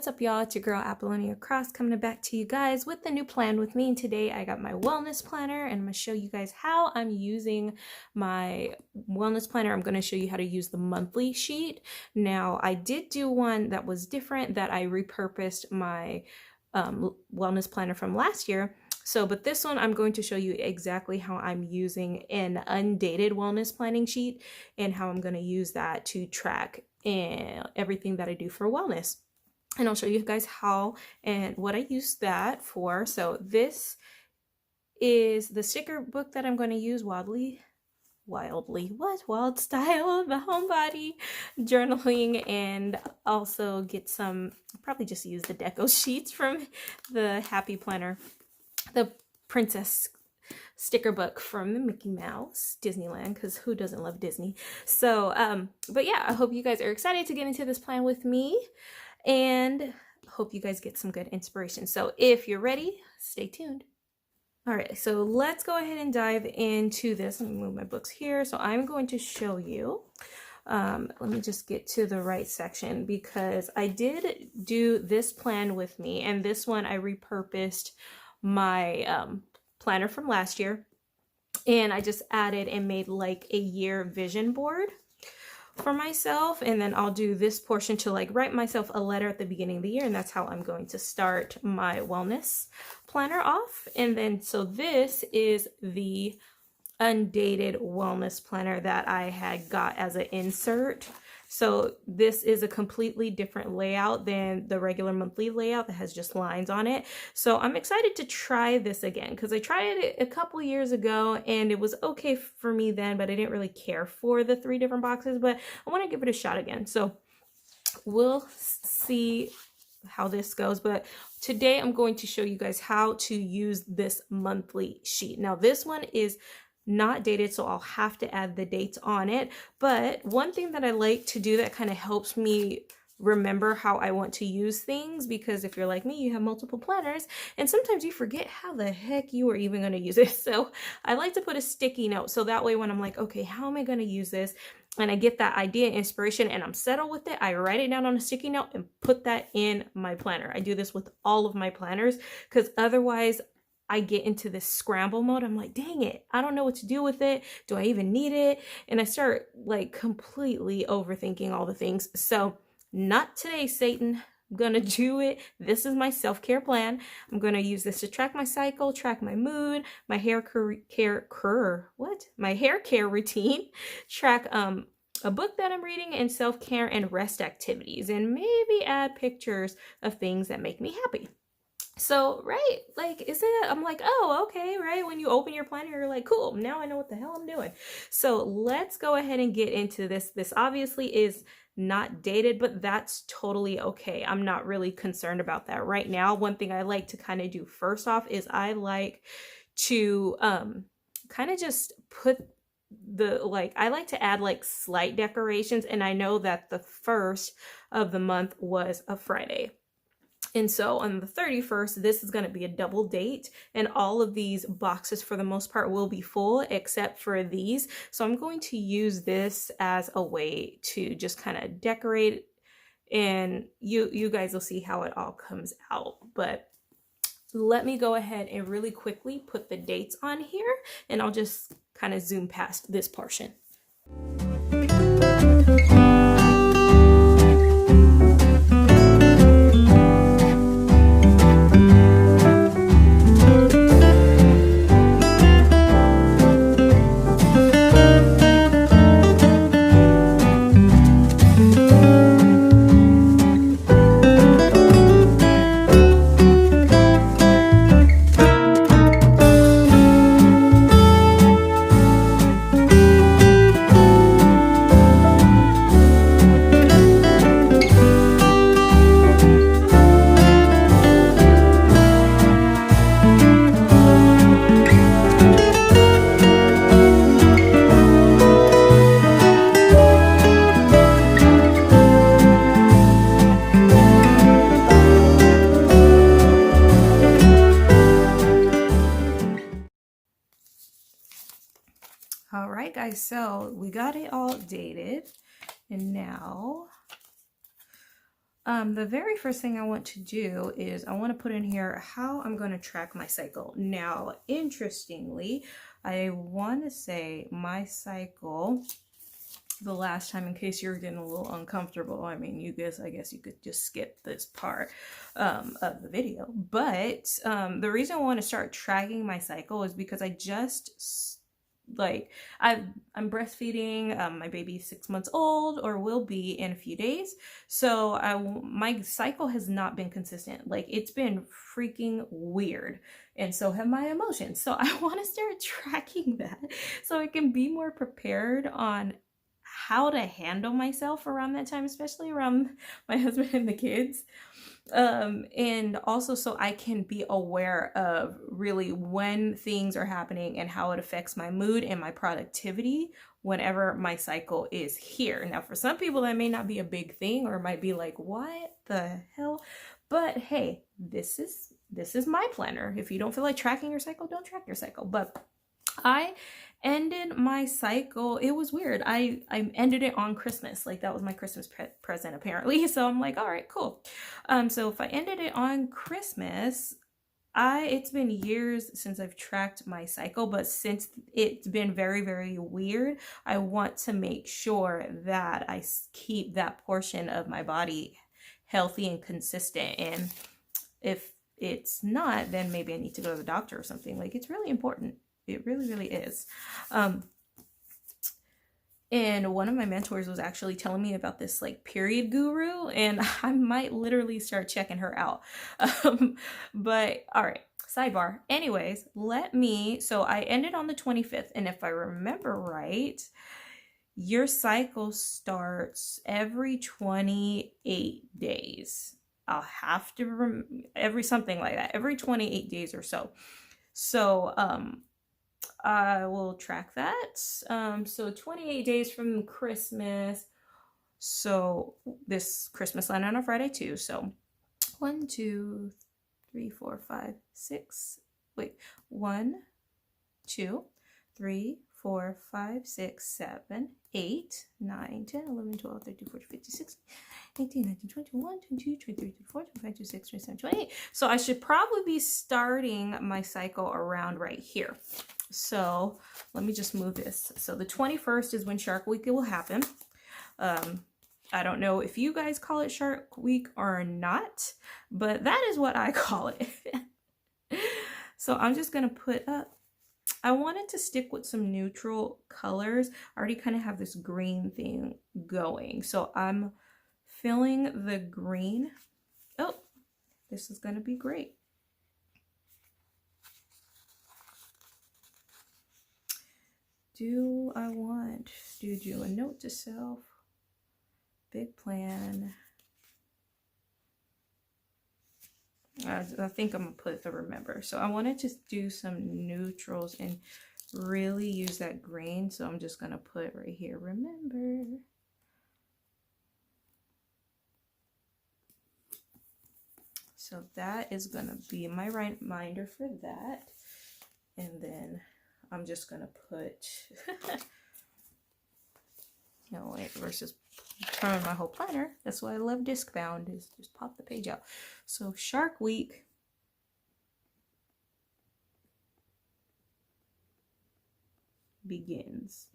What's up, y'all? It's your girl Apolonia Cross coming back to you guys with the new plan with me. And today I got my wellness planner and I'm going to show you guys how I'm using my wellness planner. I'm going to show you how to use the monthly sheet. Now, I did do one that was different that I repurposed my wellness planner from last year. But this one, I'm going to show you exactly how I'm using an undated wellness planning sheet and how I'm going to use that to track everything that I do for wellness. And I'll show you guys how and what I use that for. So this is the sticker book that I'm going to use, Wild Style, the Homebody journaling, and also get some, probably just use the deco sheets from the Happy Planner, the princess sticker book from the Mickey Mouse Disneyland, because who doesn't love Disney? But yeah, I hope you guys are excited to get into this plan with me and hope you guys get some good inspiration. So if you're ready, stay tuned. All right, so let's go ahead and dive into this. Let me move my books here. So I'm going to show you, let me just get to the right section, because I did do this plan with me, and this one I repurposed my planner from last year, and I just added and made like a year vision board for myself, and then I'll do this portion to like write myself a letter at the beginning of the year, and that's how I'm going to start my wellness planner off. And then so this is the undated wellness planner that I had got as an insert. So this is a completely different layout than the regular monthly layout that has just lines on it. So I'm excited to try this again, because I tried it a couple years ago and it was okay for me then, but I didn't really care for the 3 different boxes, but I want to give it a shot again. So we'll see how this goes, but today I'm going to show you guys how to use this monthly sheet. Now this one is not dated, so I'll have to add the dates on it. But one thing that I like to do that kind of helps me remember how I want to use things, because if you're like me, you have multiple planners and sometimes you forget how the heck you are even going to use it. So I like to put a sticky note, so that way when I'm like, okay, how am I going to use this, and I get that idea, inspiration, and I'm settled with it, I write it down on a sticky note and put that in my planner. I do this with all of my planners, because otherwise I get into this scramble mode. I'm like, dang it, I don't know what to do with it. Do I even need it? And I start like completely overthinking all the things. So not today, Satan. I'm gonna do it. This is my self-care plan. I'm gonna use this to track my cycle, track my mood, my hair care routine, track a book that I'm reading, and self-care and rest activities, and maybe add pictures of things that make me happy. So, right, like, isn't it, I'm like, oh, okay, right? When you open your planner, you're like, cool, now I know what the hell I'm doing. So let's go ahead and get into this. This obviously is not dated, but that's totally okay. I'm not really concerned about that right now. One thing I like to kind of do first off is I like to kind of just put I like to add like slight decorations, and I know that the first of the month was a Friday. And so on the 31st, this is going to be a double date, and all of these boxes for the most part will be full except for these. So I'm going to use this as a way to just kind of decorate, and you guys will see how it all comes out. But let me go ahead and really quickly put the dates on here, and I'll just kind of zoom past this portion. All right, guys, so we got it all dated, and now The very first thing I want to do is I want to put in here how I'm going to track my cycle. Now, interestingly, I want to say my cycle the last time, in case you're getting a little uncomfortable. I mean, I guess you could just skip this part of the video. But the reason I want to start tracking my cycle is because I just I'm breastfeeding. My baby's 6 months old, or will be in a few days. So my cycle has not been consistent. Like, it's been freaking weird, and so have my emotions. So I want to start tracking that so I can be more prepared on how to handle myself around that time, especially around my husband and the kids. And also so I can be aware of really when things are happening and how it affects my mood and my productivity whenever my cycle is here. Now, for some people that may not be a big thing, or might be like, what the hell? But hey, this is my planner. If you don't feel like tracking your cycle, don't track your cycle. But I ended my cycle. It was weird. I ended it on Christmas. Like, that was my Christmas present apparently. So I'm like, all right, cool. So if I ended it on Christmas, it's been years since I've tracked my cycle, but since it's been very, very weird, I want to make sure that I keep that portion of my body healthy and consistent. And if it's not, then maybe I need to go to the doctor or something. Like, it's really important. It really, really is. And one of my mentors was actually telling me about this like period guru, and I might literally start checking her out. But all right, sidebar. Anyways, so I ended on the 25th, and if I remember right, your cycle starts every 28 days. I'll have to every something like that, every 28 days or so. So, I will track that. So 28 days from Christmas. So this Christmas land on a Friday too. So 1, 2, 3, 4, 5, 6. Wait, 1, 2, 3, 4, 5, 6, 7, 8, 9, 10, 11, 12, 13, 14, 15, 16, 18, 19, 20, 21, 22, 23, 24, 25, 26, 27, 28. So I should probably be starting my cycle around right here. So let me just move this. So the 21st is when Shark Week will happen. I don't know if you guys call it Shark Week or not, but that is what I call it. So I'm just going to put up, I wanted to stick with some neutral colors. I already kind of have this green thing going. So I'm filling the green. Oh, this is going to be great. Do I want to do a note to self, big plan? I think I'm gonna put the remember. So I wanted to do some neutrals and really use that green. So I'm just gonna put right here, remember. So that is gonna be my reminder for that. And then I'm just gonna put, versus turn my whole planner. That's why I love disc bound, is just pop the page out. So Shark Week begins.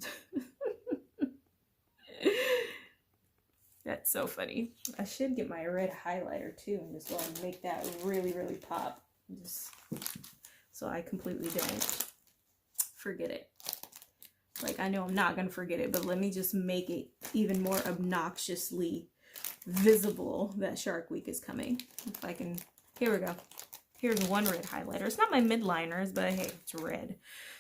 That's so funny. I should get my red highlighter too and just go and make that really, really pop. Just so I completely don't forget it. Like, I know I'm not gonna forget it, but let me just make it even more obnoxiously visible that Shark Week is coming. If I can, here we go. Here's one red highlighter. It's not my midliners, but hey, it's red.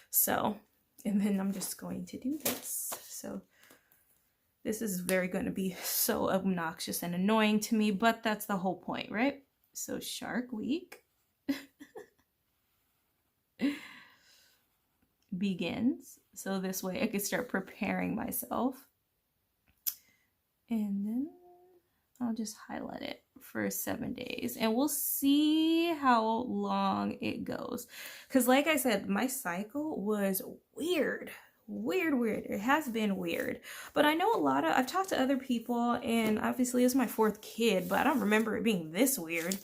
So, and then I'm just going to do this. So this is going to be so obnoxious and annoying to me, but that's the whole point, right? So Shark Week begins. So this way I could start preparing myself. And then I'll just highlight it for 7 days and we'll see how long it goes. Because like I said, my cycle was weird. weird. It has been weird. But I know I've talked to other people, and obviously it's my 4th kid, but I don't remember it being this weird.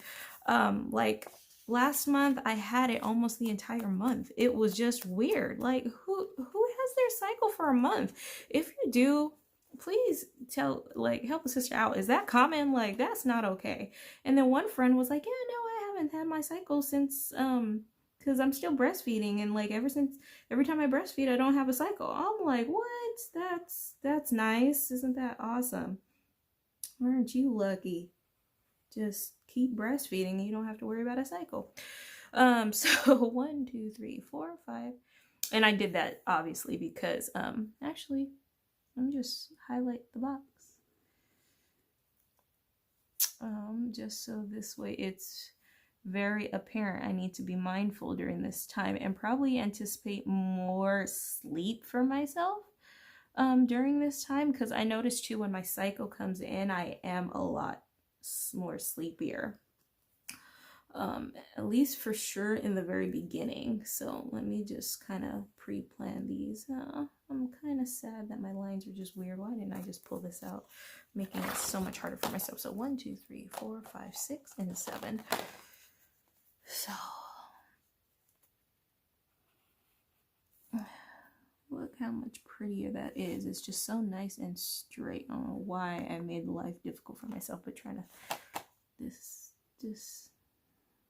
Like last month I had it almost the entire month. It was just weird. Like who has their cycle for a month? If you do, please help a sister out. Is that common? Like, that's not okay. And then one friend was like, yeah, no, I haven't had my cycle since because I'm still breastfeeding, and like every time I breastfeed I don't have a cycle. I'm like, what? That's nice. Isn't that awesome? Aren't you lucky? Just keep breastfeeding and you don't have to worry about a cycle. So 1, 2, 3, 4, 5. And I did that obviously because actually let me just highlight the box. Just so this way it's very apparent. I need to be mindful during this time and probably anticipate more sleep for myself during this time, because I notice too when my cycle comes in I am a lot more sleepier, at least for sure in the very beginning. So let me just kind of pre-plan these. I'm kind of sad that my lines are just weird. Why didn't I just pull this out, making it so much harder for myself? So 1, 2, 3, 4, 5, 6, and 7. So look how much prettier that is. It's just so nice and straight. I don't know why I made life difficult for myself, but trying to this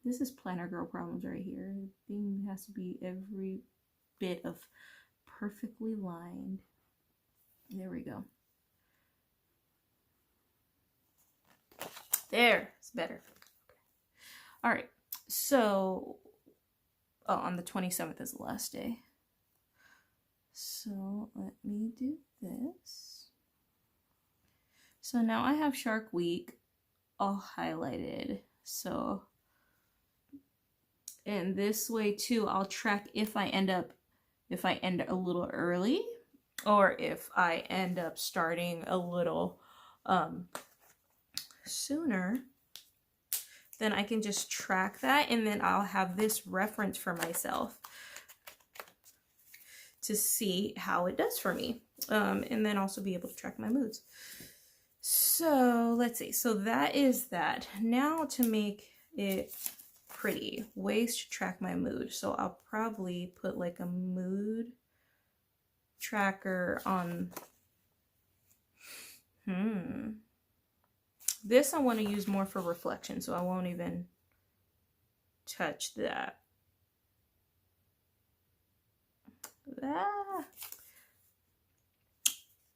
is planner girl problems right here. The thing has to be every bit of perfectly lined. There we go. There, it's better. All right, so on the 27th is the last day. So let me do this. So now I have Shark Week all highlighted. So, and this way too, I'll track if I end a little early, or if I end up starting a little sooner, then I can just track that, and then I'll have this reference for myself to see how it does for me, and then also be able to track my moods. So let's see. So that is that. Now to make it pretty, ways to track my mood. So I'll probably put like a mood tracker on. This I want to use more for reflection, so I won't even touch that.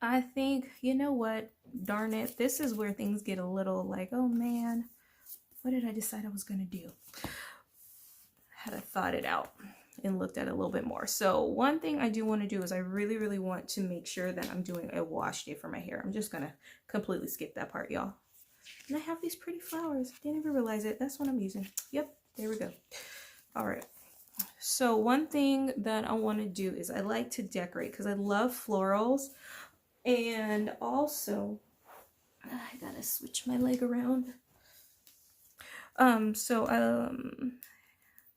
I think, you know what, darn it, this is where things get a little like, oh man, what did I decide I was gonna do? Had I thought it out and looked at it a little bit more. So one thing I do want to do is I really want to make sure that I'm doing a wash day for my hair. I'm just gonna completely skip that part, y'all. And I have these pretty flowers. Didn't even realize it. That's what I'm using. Yep, there we go. All right. So one thing that I want to do is I like to decorate because I love florals. And also, I gotta switch my leg around. Let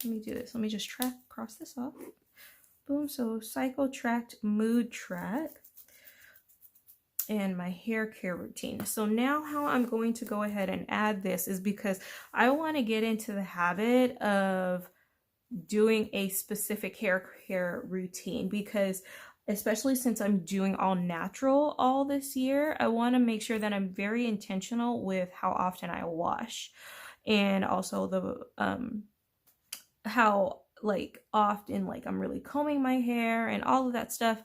me do this. Let me just cross this off. Boom. So cycle tracked, mood track, and my hair care routine. So now how I'm going to go ahead and add this is because I want to get into the habit of doing a specific hair care routine, because especially since I'm doing all natural all this year, I want to make sure that I'm very intentional with how often I wash, and also the how like often like I'm really combing my hair and all of that stuff,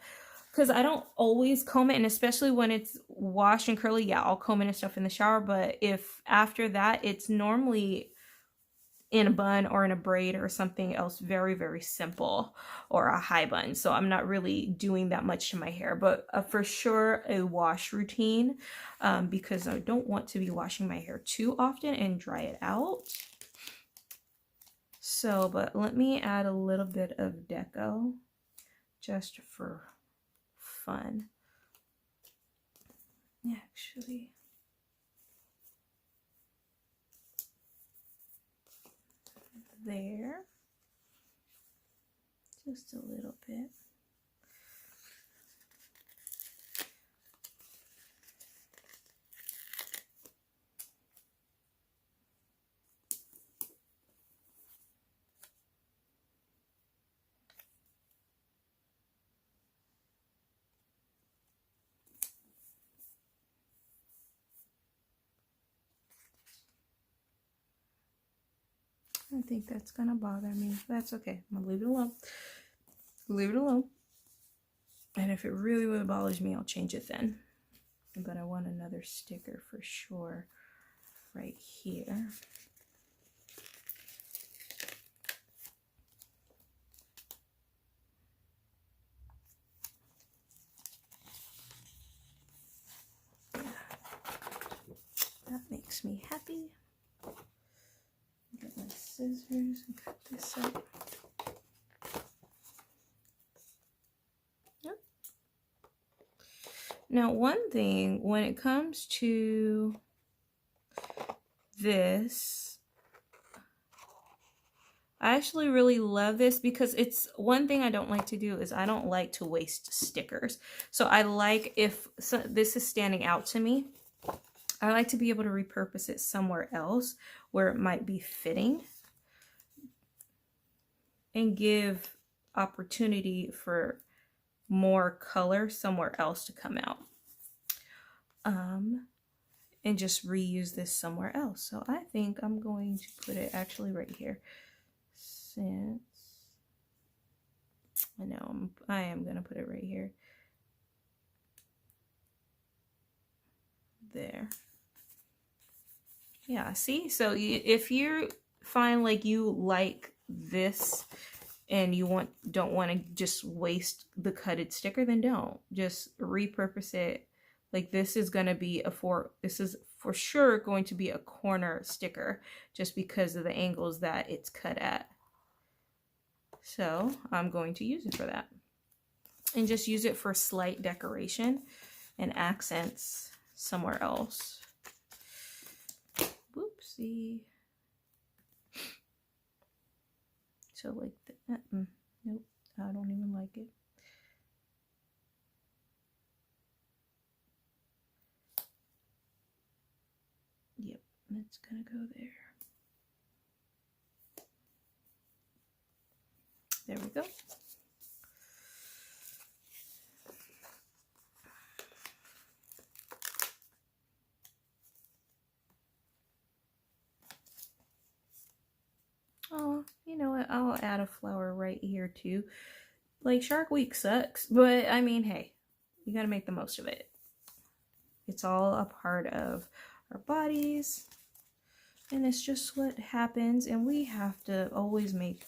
because I don't always comb it, and especially when it's washed and curly, yeah, I'll comb it and stuff in the shower, but if after that it's normally in a bun or in a braid or something else very simple, or a high bun, so I'm not really doing that much to my hair. But for sure a wash routine, because I don't want to be washing my hair too often and dry it out. So, but let me add a little bit of deco just for fun. Actually, there, just a little bit. I think that's gonna bother me. That's okay. I'm gonna leave it alone. Leave it alone. And if it really, really bothers me, I'll change it then. But I want another sticker for sure right here. That makes me happy. Get my scissors and cut this up. Yep. Now, one thing when it comes to this, I actually really love this because it's one thing I don't like to do is I don't like to waste stickers. So I like if this is standing out to me, I like to be able to repurpose it somewhere else where it might be fitting and give opportunity for more color somewhere else to come out. And just reuse this somewhere else. So I think I'm going to put it actually right here. Since I know I am going to put it right here. There. Yeah, see? So if you find like you like this and you don't want to just waste the cutted sticker, then don't. Just repurpose it. Like this is going to be this is for sure going to be a corner sticker just because of the angles that it's cut at. So I'm going to use it for that. And just use it for slight decoration and accents somewhere else. Whoopsie. So like that. Nope, I don't even like it. Yep, it's gonna go there. There we go. Oh, you know what? I'll add a flower right here too. Like Shark Week sucks, but I mean, hey, you gotta make the most of it. It's all a part of our bodies, and it's just what happens, and we have to always make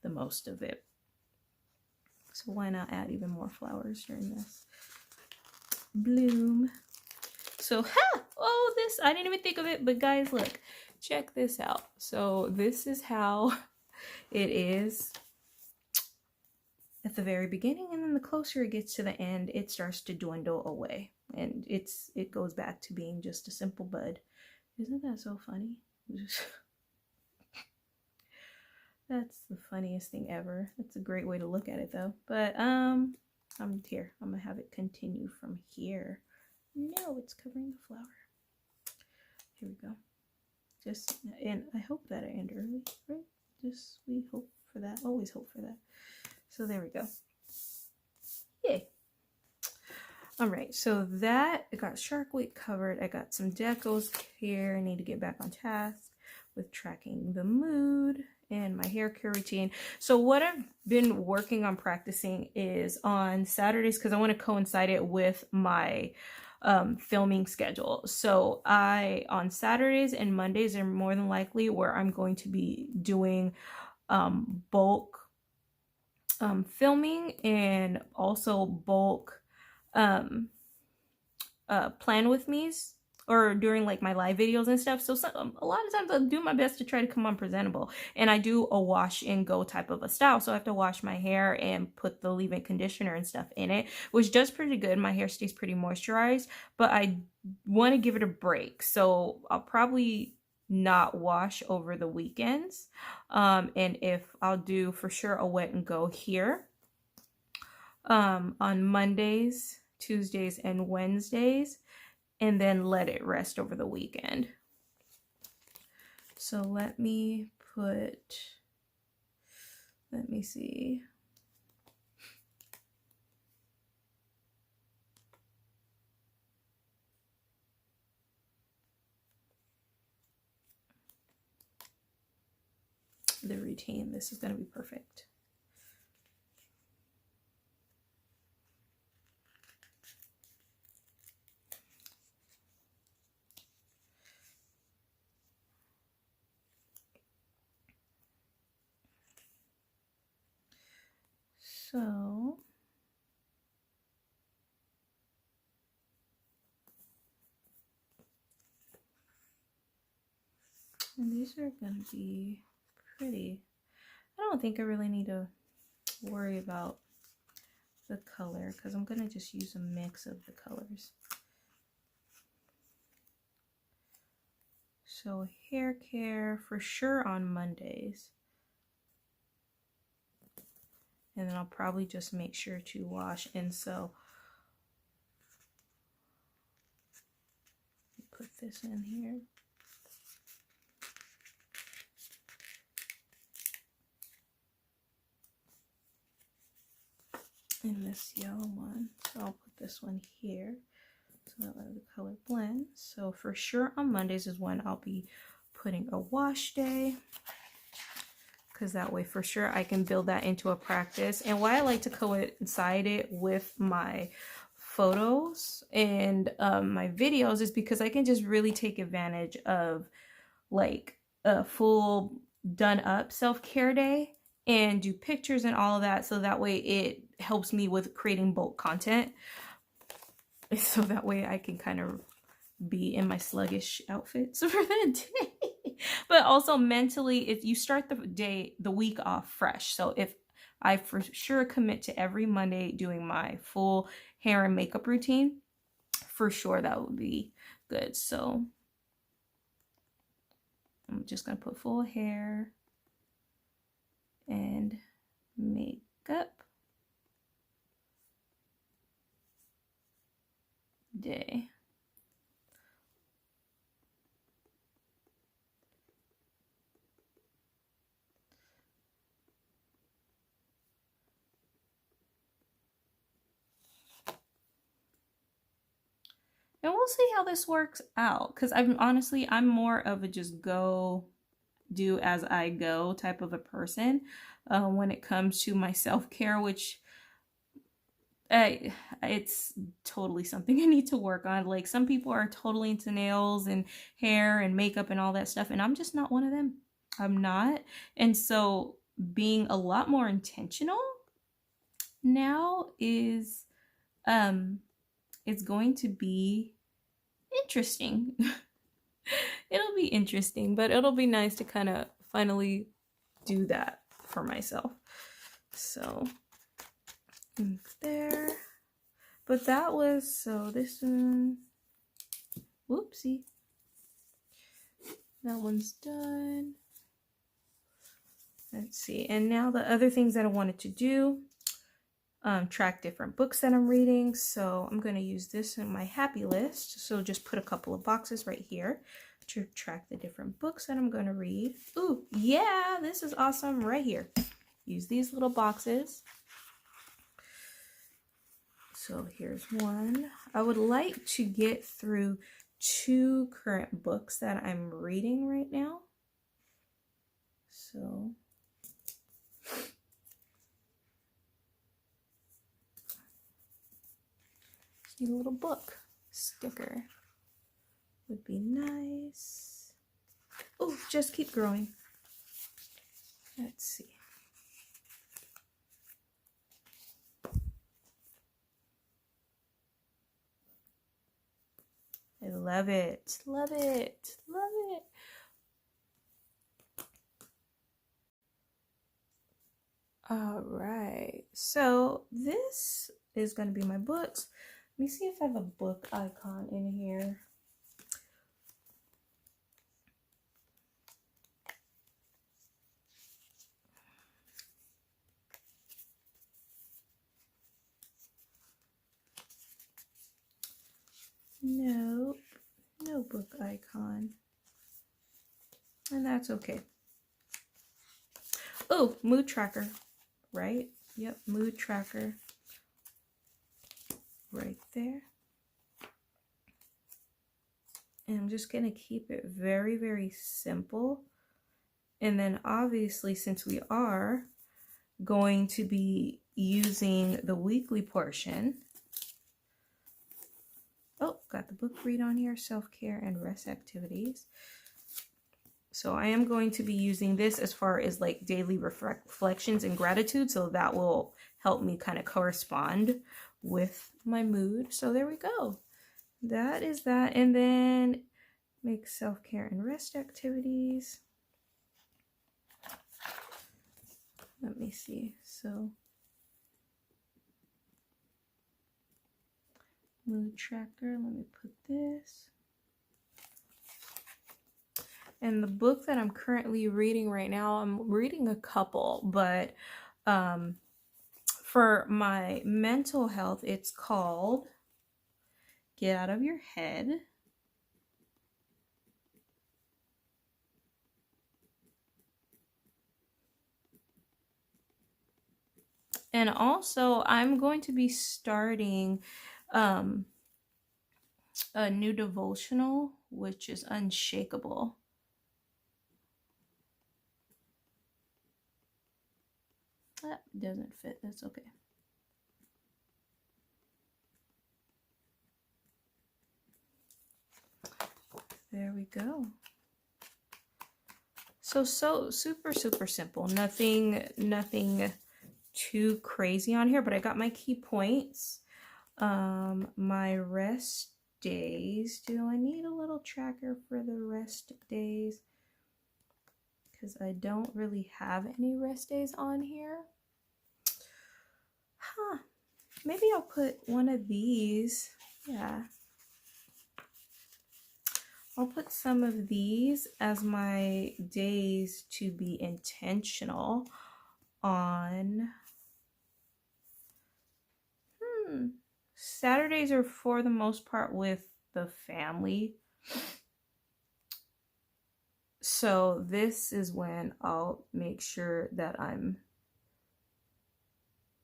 the most of it. So why not add even more flowers during this bloom? So, oh, this, I didn't even think of it, but guys, look, check this out. So this is how it is at the very beginning, and then the closer it gets to the end, it starts to dwindle away, and it goes back to being just a simple bud. Isn't that so funny? That's the funniest thing ever. That's a great way to look at it though. But I'm here. I'm gonna have it continue from here. No, it's covering the flower. Here we go. Just, and I hope that I end early, right? Just, we hope for that. Always hope for that. So there we go. Yay. All right, so that, I got Shark Week covered. I got some decos here. I need to get back on task with tracking the mood and my hair care routine. So what I've been working on practicing is on Saturdays, because I want to coincide it with my filming schedule. So on Saturdays and Mondays are more than likely where I'm going to be doing bulk filming and also bulk plan with me's, or during like my live videos and stuff. So a lot of times I'll do my best to try to come on presentable, and I do a wash and go type of a style. So I have to wash my hair and put the leave-in conditioner and stuff in it, which does pretty good. My hair stays pretty moisturized, but I want to give it a break. So I'll probably not wash over the weekends. And if I'll do for sure a wet and go here on Mondays, Tuesdays, and Wednesdays, and then let it rest over the weekend. So let me see. the routine. This is going to be perfect. So and these are going to be pretty. I don't think I really need to worry about the color because I'm going to just use a mix of the colors. So hair care for sure on Mondays. And then I'll probably just make sure to wash. And so put this in here. In this yellow one. So I'll put this one here so that way the color blends. So for sure on Mondays is when I'll be putting a wash day, because that way for sure I can build that into a practice. And why I like to coincide it with my photos and my videos is because I can just really take advantage of like a full done up self-care day and do pictures and all of that, so that way it helps me with creating bulk content, so that way I can kind of be in my sluggish outfits for the day. But also mentally, if you start the week off fresh. So if I for sure commit to every Monday doing my full hair and makeup routine, for sure that would be good. So I'm just gonna put full hair and makeup day. And we'll see how this works out, because I'm more of a just go do as I go type of a person when it comes to my self-care, which it's totally something I need to work on. Like some people are totally into nails and hair and makeup and all that stuff, and I'm just not one of them. I'm not. And so being a lot more intentional now is it's going to be interesting. It'll be interesting, but it'll be nice to kind of finally do that for myself. So there. But that was, so this one, whoopsie. That one's done. Let's see. And now the other things that I wanted to do, track different books that I'm reading. So I'm going to use this in my happy list. So just put a couple of boxes right here to track the different books that I'm going to read. Ooh, yeah, this is awesome right here. Use these little boxes. So here's one. I would like to get through 2 current books that I'm reading right now. So a little book sticker would be nice. Oh, just keep growing. Let's see. I love it. Love it. Love it. All right. So this is going to be my books. Let me see if I have a book icon in here. Nope, no book icon. And that's okay. Oh, mood tracker, right? Yep, mood tracker. Right there. And I'm just going to keep it very, very simple And then obviously, since we are going to be using the weekly portion, oh, got the book read on here, self-care and rest activities. So I am going to be using this as far as like daily reflections and gratitude. So that will help me kind of correspond with my mood. So there we go. That is that. And then make self-care and rest activities. Let me see. So mood tracker, let me put this. And the book that I'm currently reading right now, I'm reading a couple, but for my mental health, it's called Get Out of Your Head. And also, I'm going to be starting a new devotional, which is Unshakable. That doesn't fit. That's okay. There we go. So super simple. Nothing too crazy on here, but I got my key points. My rest days. Do I need a little tracker for the rest days? Because I don't really have any rest days on here. Huh. Maybe I'll put one of these. Yeah. I'll put some of these as my days to be intentional on. Saturdays are for the most part with the family. So this is when I'll make sure that I'm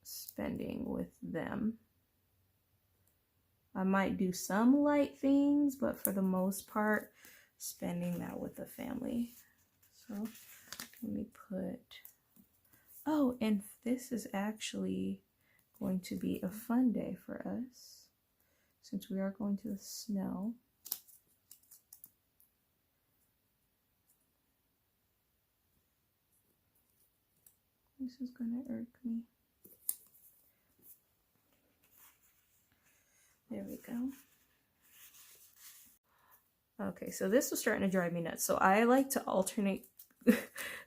spending with them. I might do some light things, but for the most part, spending that with the family. So let me put, oh, and this is actually going to be a fun day for us since we are going to the snow. This is gonna irk me. There we go. Okay, so this was starting to drive me nuts. So I like to alternate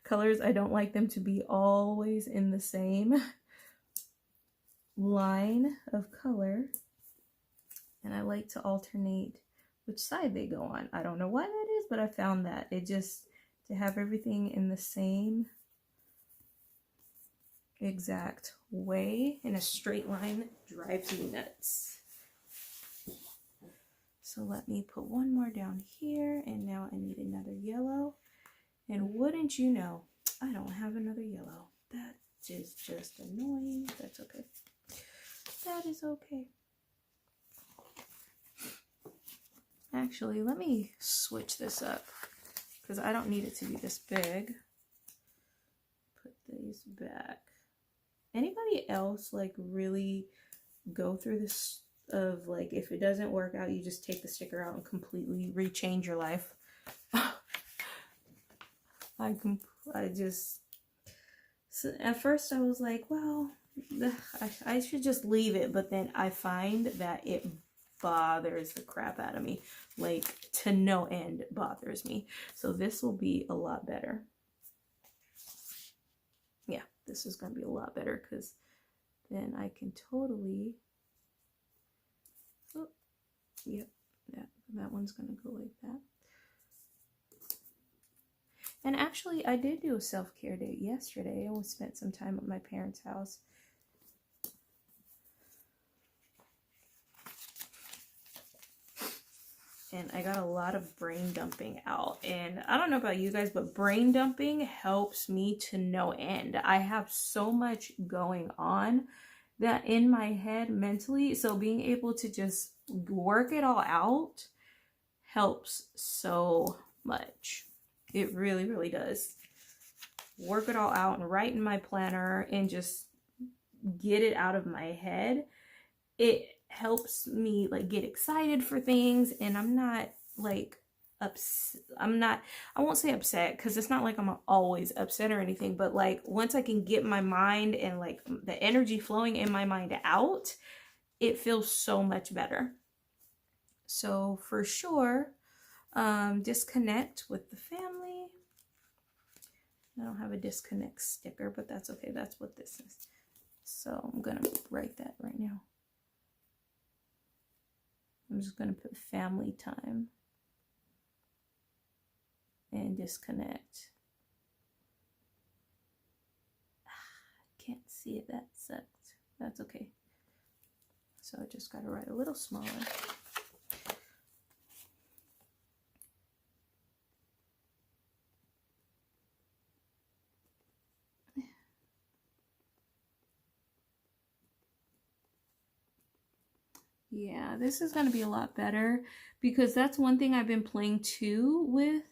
colors. I don't like them to be always in the same line of color. And I like to alternate which side they go on. I don't know why that is, but I found that it just, to have everything in the same exact way in a straight line drives me nuts. So let me put one more down here, and now I need another yellow. And wouldn't you know, I don't have another yellow. That is just annoying. That's okay. That is okay. Actually, let me switch this up because I don't need it to be this big. Put these back. Anybody else like really go through this of like, if it doesn't work out, you just take the sticker out and completely rechange your life? So at first I was like, well, I should just leave it, but then I find that it bothers the crap out of me, like to no end bothers me. So this will be a lot better. Yeah, this is going to be a lot better because then I can totally, oh, yep, that one's going to go like that. And actually, I did do a self-care day yesterday. I spent some time at my parents' house. And I got a lot of brain dumping out. And I don't know about you guys, but brain dumping helps me to no end. I have so much going on that in my head mentally. So being able to just work it all out helps so much. It really, really does. work it all out and write in my planner and just get it out of my head, it helps me like get excited for things, and I'm not like I won't say upset, because it's not like I'm always upset or anything, but like once I can get my mind and like the energy flowing in my mind out, it feels so much better. So for sure, disconnect with the family. I don't have a disconnect sticker, but that's okay. That's what this is. So I'm gonna write that right now. I'm just gonna put family time and disconnect. Can't see it, that sucks. That's okay. So I just gotta write a little smaller. Yeah, this is going to be a lot better, because that's one thing I've been playing too with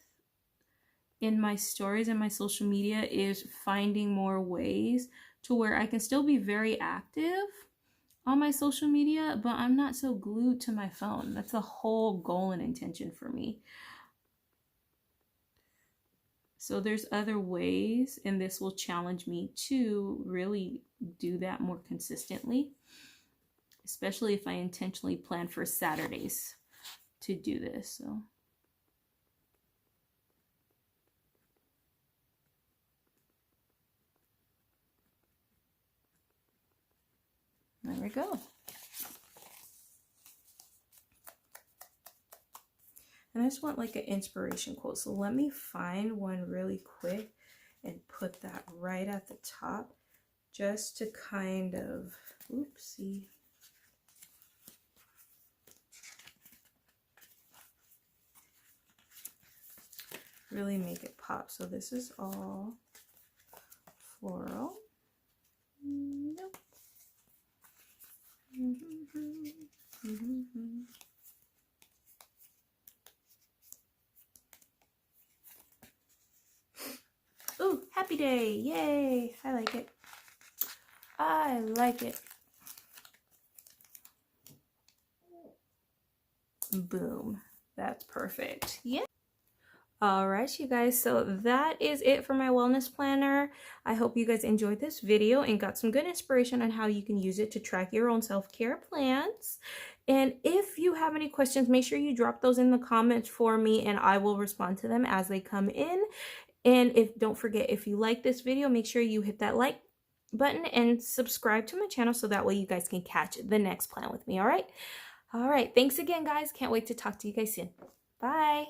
in my stories and my social media, is finding more ways to where I can still be very active on my social media, but I'm not so glued to my phone. That's the whole goal and intention for me. So there's other ways, and this will challenge me to really do that more consistently, especially if I intentionally plan for Saturdays to do this. So there we go. And I just want like an inspiration quote. So let me find one really quick and put that right at the top, just to kind of, oopsie. Really make it pop. So this is all floral. Nope. Ooh, happy day. Yay. I like it. I like it. Boom. That's perfect. Yeah. All right, you guys, so that is it for my wellness planner. I hope you guys enjoyed this video and got some good inspiration on how you can use it to track your own self-care plans. And if you have any questions, make sure you drop those in the comments for me, and I will respond to them as they come in. And don't forget, if you like this video, make sure you hit that like button and subscribe to my channel, so that way you guys can catch the next plan with me. All right, thanks again, guys. Can't wait to talk to you guys soon. Bye.